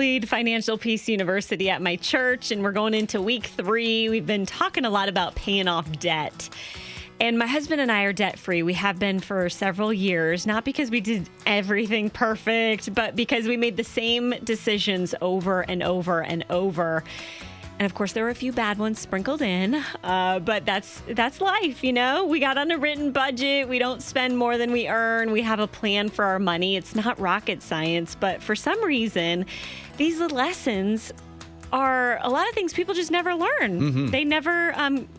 Lead Financial Peace University at my church, and we're going into week 3. We've been talking a lot about paying off debt. And my husband and I are debt-free. We have been for several years, not because we did everything perfect, but because we made the same decisions over and over and over. And of course, there were a few bad ones sprinkled in, but that's life, you know? We got on a written budget. We don't spend more than we earn. We have a plan for our money. It's not rocket science, but for some reason, these lessons are a lot of things people just never learn. Mm-hmm. They never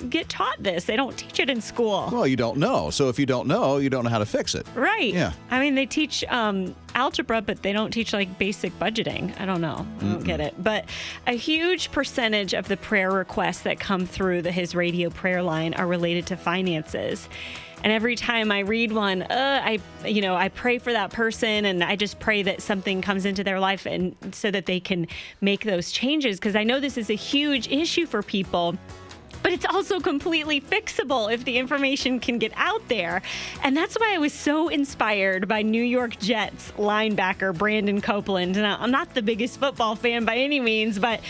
get taught this. They don't teach it in school. Well, you don't know. So if you don't know how to fix it. Right. Yeah. I mean, they teach algebra, but they don't teach like basic budgeting. I don't know. I don't get it. But a huge percentage of the prayer requests that come through His radio prayer line are related to finances. And every time I read one, I pray for that person, and I just pray that something comes into their life and so that they can make those changes, because I know this is a huge issue for people. But it's also completely fixable if the information can get out there. And that's why I was so inspired by New York Jets linebacker Brandon Copeland. And I'm not the biggest football fan by any means, but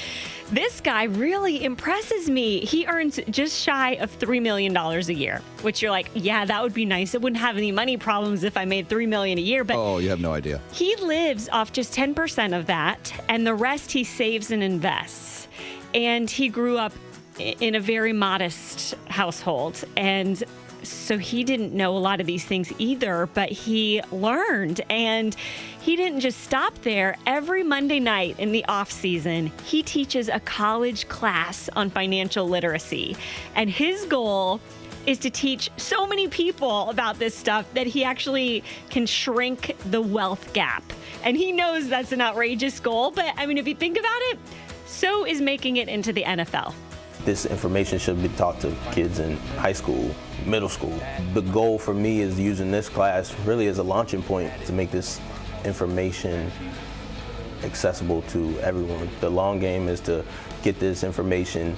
this guy really impresses me. He earns just shy of $3 million a year, which you're like, yeah, that would be nice. I wouldn't have any money problems if I made $3 million a year. But oh, you have no idea. He lives off just 10% of that, and the rest he saves and invests. And he grew up in a very modest household. And so he didn't know a lot of these things either, but he learned, and he didn't just stop there. Every Monday night in the off season, he teaches a college class on financial literacy. And his goal is to teach so many people about this stuff that he actually can shrink the wealth gap. And he knows that's an outrageous goal, but I mean, if you think about it, so is making it into the NFL. This information should be taught to kids in high school, middle school. The goal for me is using this class really as a launching point to make this information accessible to everyone. The long game is to get this information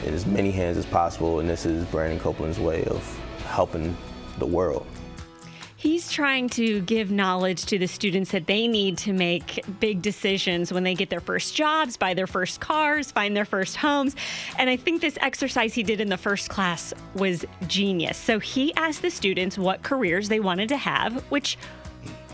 in as many hands as possible, and this is Brandon Copeland's way of helping the world. He's trying to give knowledge to the students that they need to make big decisions when they get their first jobs, buy their first cars, find their first homes. And I think this exercise he did in the first class was genius. So he asked the students what careers they wanted to have, which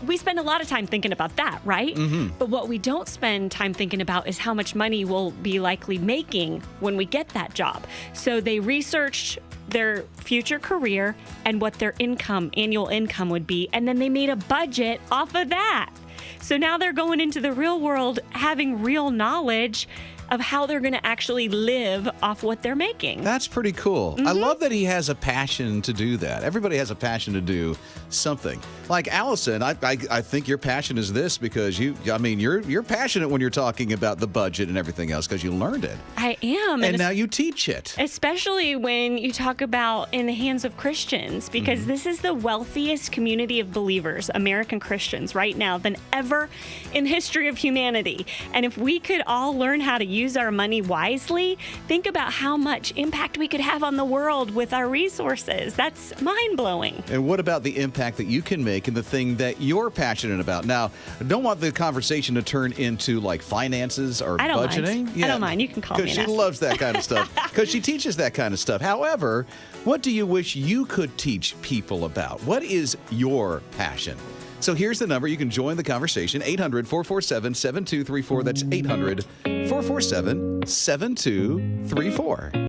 we spend a lot of time thinking about that, right? Mm-hmm. But what we don't spend time thinking about is how much money we'll be likely making when we get that job. So they researched their future career and what their annual income would be, and then they made a budget off of that. So now they're going into the real world having real knowledge of how they're going to actually live off what they're making. That's pretty cool. Mm-hmm. I love that he has a passion to do that. Everybody has a passion to do something. Like Allison, I think your passion is this because you're passionate when you're talking about the budget and everything else because you learned it. I am. And now you teach it. Especially when you talk about in the hands of Christians, because this is the wealthiest community of believers, American Christians, right now than ever in history of humanity. And if we could all learn how to use our money wisely, think about how much impact we could have on the world with our resources. That's mind-blowing. And what about the impact that you can make in the thing that you're passionate about? Now, I don't want the conversation to turn into like finances or budgeting. Mind. I don't mind. You can call me. Because she loves that kind of stuff. Because she teaches that kind of stuff. However, what do you wish you could teach people about? What is your passion? So here's the number. You can join the conversation, 800-447-7234. That's 800-447-7234.